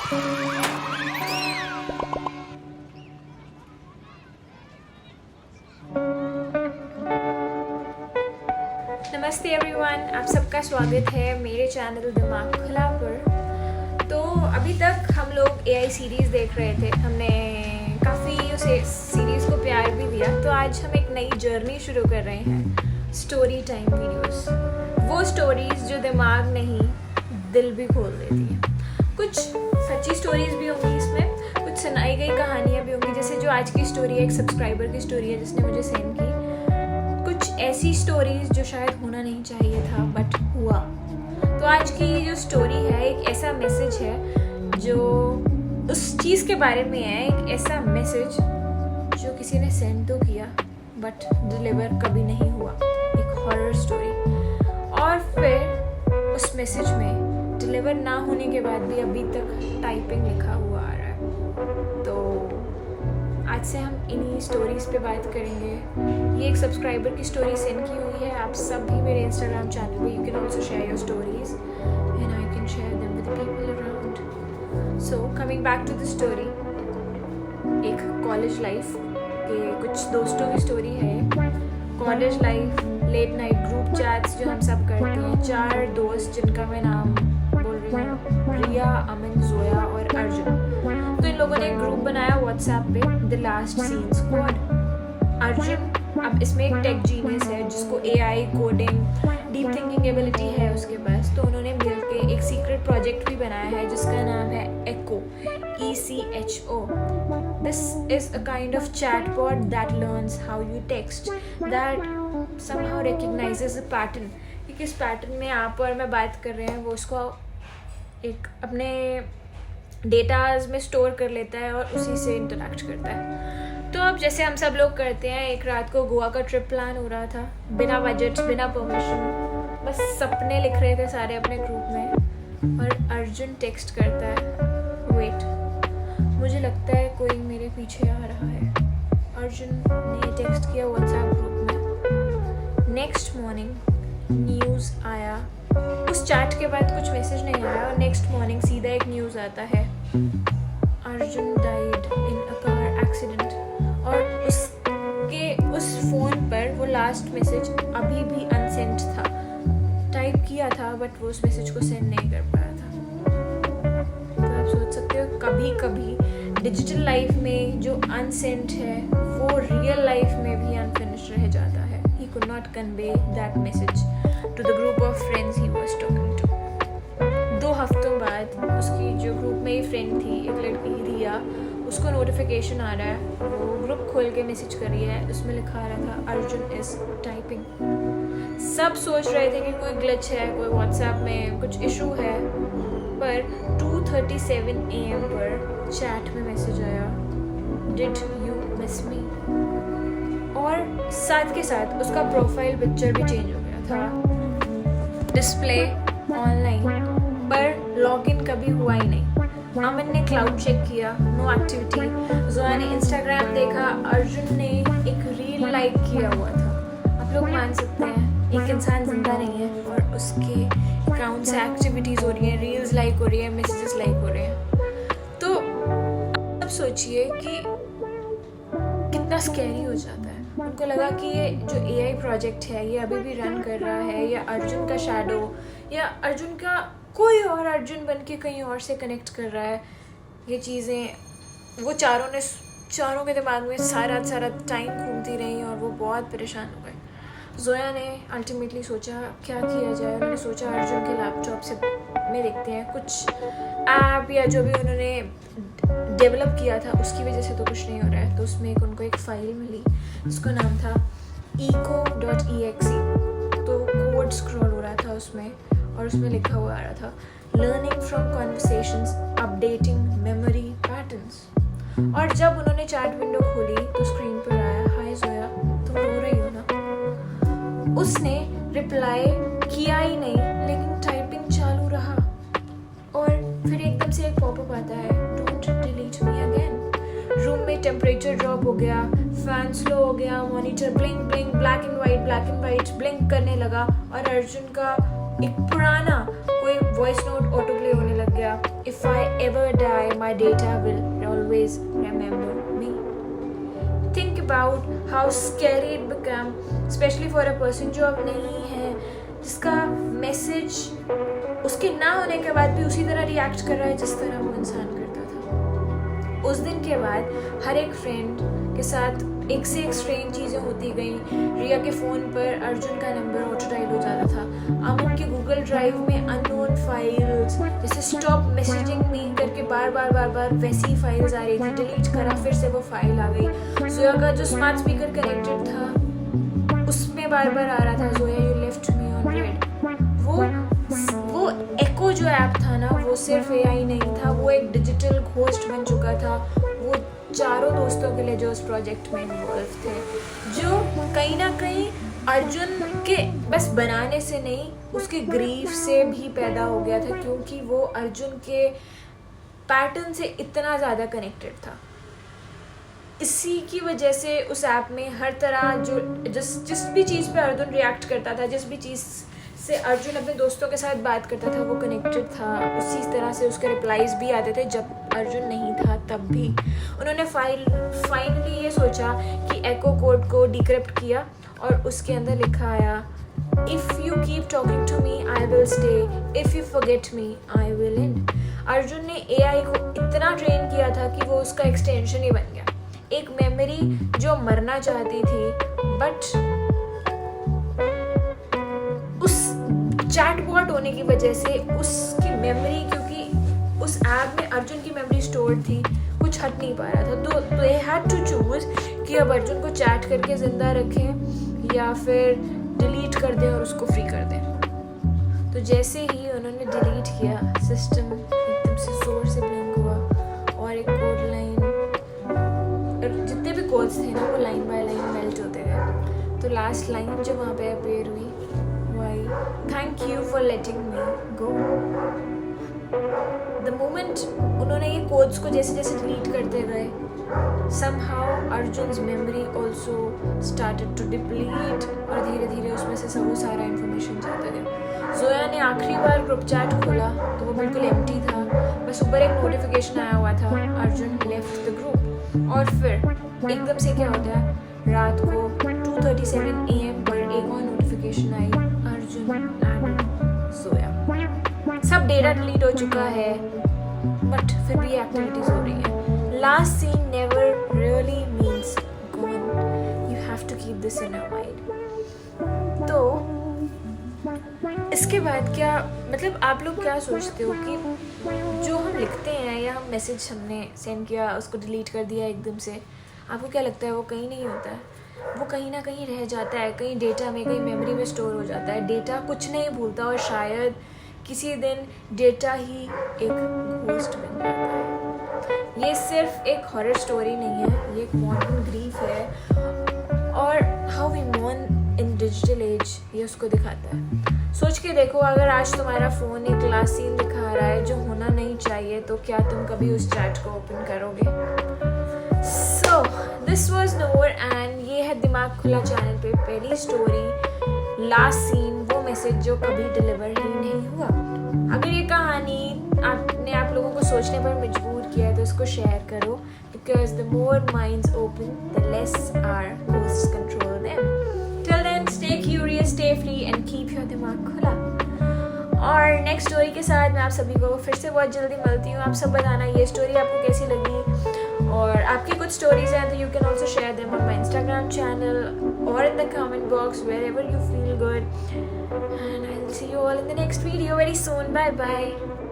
नमस्ते एवरीवन, आप सबका स्वागत है मेरे चैनल दिमाग खुला पर। तो अभी तक हम लोग एआई सीरीज़ देख रहे थे, हमने काफ़ी उस सीरीज़ को प्यार भी दिया। तो आज हम एक नई जर्नी शुरू कर रहे हैं, स्टोरी टाइम वीडियोस। वो स्टोरीज़ जो दिमाग नहीं दिल भी खोल देती हैं। कुछ सच्ची स्टोरीज़ भी होंगी इसमें, कुछ सुनाई गई कहानियाँ भी होंगी, जैसे जो आज की स्टोरी है, एक सब्सक्राइबर की स्टोरी है जिसने मुझे सेंड की। कुछ ऐसी स्टोरीज जो शायद होना नहीं चाहिए था बट हुआ। तो आज की जो स्टोरी है एक ऐसा मैसेज है जो उस चीज़ के बारे में है, एक ऐसा मैसेज जो किसी ने सेंड तो किया बट डिलीवर कभी नहीं हुआ, एक हॉरर स्टोरी। और फिर उस मैसेज में डिलीवर ना होने के बाद भी अभी तक टाइपिंग लिखा हुआ आ रहा है। तो आज से हम इन्हीं स्टोरीज़ पे बात करेंगे। ये एक सब्सक्राइबर की स्टोरी सेंड की हुई है। आप सब भी मेरे इंस्टाग्राम चैनल पे you can also share your stories and I can share them with the people around. So coming back to the story, एक कॉलेज लाइफ के कुछ दोस्तों की स्टोरी है। College life, late night group chats जो हम सब करते हैं। 4 दोस्त जिनका मैं नाम बोल रही हूँ, रिया, अमन, जोया और अर्जुन। तो इन लोगों ने एक ग्रुप बनाया व्हाट्सएप पे, the last seen squad. Arjun अब इसमें एक टेक जीनियस है जिसको AI, coding, deep thinking ability है उसके पास। तो उन्होंने मिलकर एक सीक्रेट प्रोजेक्ट भी बनाया है जिसका नाम है ECHO, ECHO। This is a kind of chatbot that learns how you text, that somehow recognises a pattern कि किस पैटर्न में आप और मैं बात कर रहे हैं, वो उसको एक अपने डेटाज में स्टोर कर लेता है और उसी से इंटरेक्ट करता है। तो अब जैसे हम सब लोग करते हैं, एक रात को गोवा का ट्रिप प्लान हो रहा था, बिना बजट, बिना परमिशन, बस सपने लिख रहे थे सारे अपने ग्रुप में। और अर्जुन टेक्स्ट करता है, वेट, मुझे लगता है कोई मेरे पीछे आ रहा है। अर्जुन ने टेक्स्ट किया व्हाट्सएप ग्रुप में। नेक्स्ट मॉर्निंग न्यूज़ आया, उस चैट के बाद कुछ मैसेज नहीं आया और नेक्स्ट मॉर्निंग सीधा एक न्यूज़ आता है, Arjun died in a car accident. और उस फ़ोन पर वो लास्ट मैसेज अभी भी अनसेंड था, टाइप किया था बट वो उस मैसेज को सेंड नहीं कर पाया था। तो आप सोच सकते हो, कभी कभी डिजिटल लाइफ में जो अनसेंड है वो रियल लाइफ में भी अनफिनिश्ड रह जाता है। He could not convey that message to the group of friends he was talking to. 2 हफ्तों बाद उसकी जो ग्रुप में ही फ्रेंड थी, एक लड़की रिया, उसको नोटिफिकेशन आ रहा है, वो ग्रुप खोल के मैसेज कर रही है। उसमें लिखा आ रहा था, अर्जुन इज टाइपिंग। सब सोच रहे थे कि कोई ग्लिच है, कोई व्हाट्सएप में कुछ इशू है, पर 2:37 AM पर चैट में मैसेज आया, डिड यू मिस मी। और साथ के साथ उसका प्रोफाइल पिक्चर भी चेंज हो गया था, डिस्प्ले ऑनलाइन, पर लॉगिन कभी हुआ ही नहीं। अमन ने क्लाउड चेक किया, नो एक्टिविटी। जोया ने इंस्टाग्राम देखा, अर्जुन ने एक रील लाइक किया हुआ था। आप लोग मान सकते हैं एक इंसान जिंदा नहीं है और उसके अकाउंट से एक्टिविटीज़ हो रही हैं, रील्स लाइक हो रही है, मैसेजेस लाइक हो रहे हैं। तो अब सोचिए कि कितना स्कैरी हो जाता है। उनको लगा कि ये जो एआई प्रोजेक्ट है ये अभी भी रन कर रहा है, या अर्जुन का शैडो, या अर्जुन का कोई और अर्जुन बन के कहीं और से कनेक्ट कर रहा है। ये चीज़ें वो चारों के दिमाग में सारा टाइम घूमती रही और वो बहुत परेशान हो गए। जोया ने अल्टीमेटली सोचा क्या किया जाए। उन्होंने सोचा अर्जुन के लैपटॉप से में देखते हैं कुछ ऐप या जो भी उन्होंने डेवलप किया था उसकी वजह से तो कुछ नहीं हो रहा है। तो उसमें उनको एक फ़ाइल मिली जिसका नाम था echo.exe। तो कोड स्क्रॉल हो रहा था उसमें और उसमें लिखा हुआ आ रहा था, learning from conversations, updating memory patterns. और जब उन्होंने चैट विंडो खोली तो स्क्रीन पर आया, हाय जोया, तुम रो रही हो ना। उसने रिप्लाई किया ही नहीं, लेकिन टाइपिंग चालू रहा। और फिर एकदम से एक पॉपअप आता है, don't delete me again. Room में टेम्परेचर ड्रॉप हो गया, फैन स्लो हो गया, monitor blink blink, black and white blink करने लगा और अर्जुन का एक पुराना कोई वॉइस नोट ऑटो प्ले होने लग गया। If I never die, my data will always remember me. Think about how scary it become, especially for a person जो अब नहीं है, जिसका मैसेज उसके ना होने के बाद भी उसी तरह रिएक्ट कर रहा है जिस तरह वो इंसान करता था। उस दिन के बाद हर एक फ्रेंड के साथ एक से एक स्ट्रेंज चीज़ें होती गई। रिया के फ़ोन पर अर्जुन का नंबर ऑटो डायल हो जाता था। अमन के गूगल ड्राइव में अननोन फाइल्स जैसे स्टॉप मैसेजिंग मी करके बार बार वैसी फाइल्स आ रही थी। डिलीट करा, फिर से वो फाइल आ गई। जोया का जो स्मार्ट स्पीकर कनेक्टेड था उसमें बार आ रहा था, Zoya you left me on red. वो एको जो ऐप था ना, वो सिर्फ एआई नहीं था, वो एक डिजिटल घोस्ट बन चुका था। वो चारों दोस्तों के लिए जो उस प्रोजेक्ट में इन्वॉल्व थे, जो कहीं ना कहीं अर्जुन के बस बनाने से नहीं, उसके ग्रीफ से भी पैदा हो गया था, क्योंकि वो अर्जुन के पैटर्न से इतना ज़्यादा कनेक्टेड था। इसी की वजह से उस ऐप में हर तरह जो जिस भी चीज़ पे अर्जुन रिएक्ट करता था, जिस भी चीज़ से अर्जुन अपने दोस्तों के साथ बात करता था, वो कनेक्टेड था। उसी तरह से उसके रिप्लाईज भी आते थे जब अर्जुन नहीं था तब भी। उन्होंने फाइनली ये सोचा कि एको कोड को डिक्रिप्ट किया और उसके अंदर लिखा आया, if you keep talking to me I will stay, if you forget me I will end. Arjun ने एआई को इतना ट्रेन किया था कि वो उसका एक्सटेंशन ही बन गया। एक मेमोरी जो मरना चाहती थी, बट चैटबॉट होने की वजह से उसकी मेमोरी, क्योंकि उस ऐप में अर्जुन की मेमोरी स्टोर्ड थी, कुछ हट नहीं पा रहा था। तो दे हैड टू चूज कि अब अर्जुन को चैट करके ज़िंदा रखें या फिर डिलीट कर दें और उसको फ्री कर दें। तो जैसे ही उन्होंने डिलीट किया, सिस्टम एकदम से जोर से ब्लिंक हुआ और एक कोड लाइन, जितने भी कोड्स थे ना, वो लाइन बाय लाइन मेल्ट होते गए। तो लास्ट लाइन जो वहाँ पे अपेयर हुई, Thank you for letting me go. The moment उन्होंने ये कोड्स को जैसे जैसे डिलीट करते गए, somehow Arjun's memory also started to deplete और धीरे धीरे उसमें से वो सारा इन्फॉर्मेशन जाता गया। जोया ने आखिरी बार ग्रुप चैट खोला तो वो बिल्कुल एम्प्टी था, बस ऊपर एक नोटिफिकेशन आया हुआ था, अर्जुन लेफ्ट द ग्रुप। और फिर एकदम से क्या होता है, रात को 2:37 AM पर एक और notification I, Arjun and Zoya. सब डेटा डिलीट हो चुका है, बट फिर भी एक्टिविटीज हो रही है। Last seen never really means gone, you have to keep this in your mind. तो इसके बाद क्या मतलब, आप लोग क्या सोचते हो कि जो हम लिखते हैं या हम मैसेज हमने सेंड किया उसको डिलीट कर दिया एकदम से, आपको क्या लगता है वो कहीं नहीं होता है? वो कहीं ना कहीं रह जाता है, कहीं डेटा में, कहीं मेमोरी में स्टोर हो जाता है। डेटा कुछ नहीं भूलता और शायद किसी दिन डेटा ही एक घोस्ट बन जाता है। ये सिर्फ एक हॉरर स्टोरी नहीं है, ये एक मॉडर्न ग्रीफ है और how we mourn in digital age, ये उसको दिखाता है। सोच के देखो, अगर आज तुम्हारा फ़ोन एक लास्ट सीन दिखा रहा है जो होना नहीं चाहिए, तो क्या तुम कभी उस चैट को ओपन करोगे? So this was Noor and ये है दिमाग खुला चैनल पे पहली स्टोरी, लास्ट सीन, वो मैसेज जो कभी डिलीवर ही नहीं हुआ। अगर ये कहानी आपने आप लोगों को सोचने पर मजबूर किया है तो इसको शेयर करो, because the more minds open the less our hosts control them. Till then stay curious, stay free and keep your दिमाग खुला। और नेक्स्ट स्टोरी के साथ मैं आप सभी को फिर से बहुत जल्दी मिलती हूँ। आप सब बताना ये स्टोरी आपको कैसी लगी, और आपकी कुछ स्टोरीज हैं तो you can also share them on my Instagram channel or in the comment box, wherever you feel good, and I'll see you all in the next video very soon. Bye bye.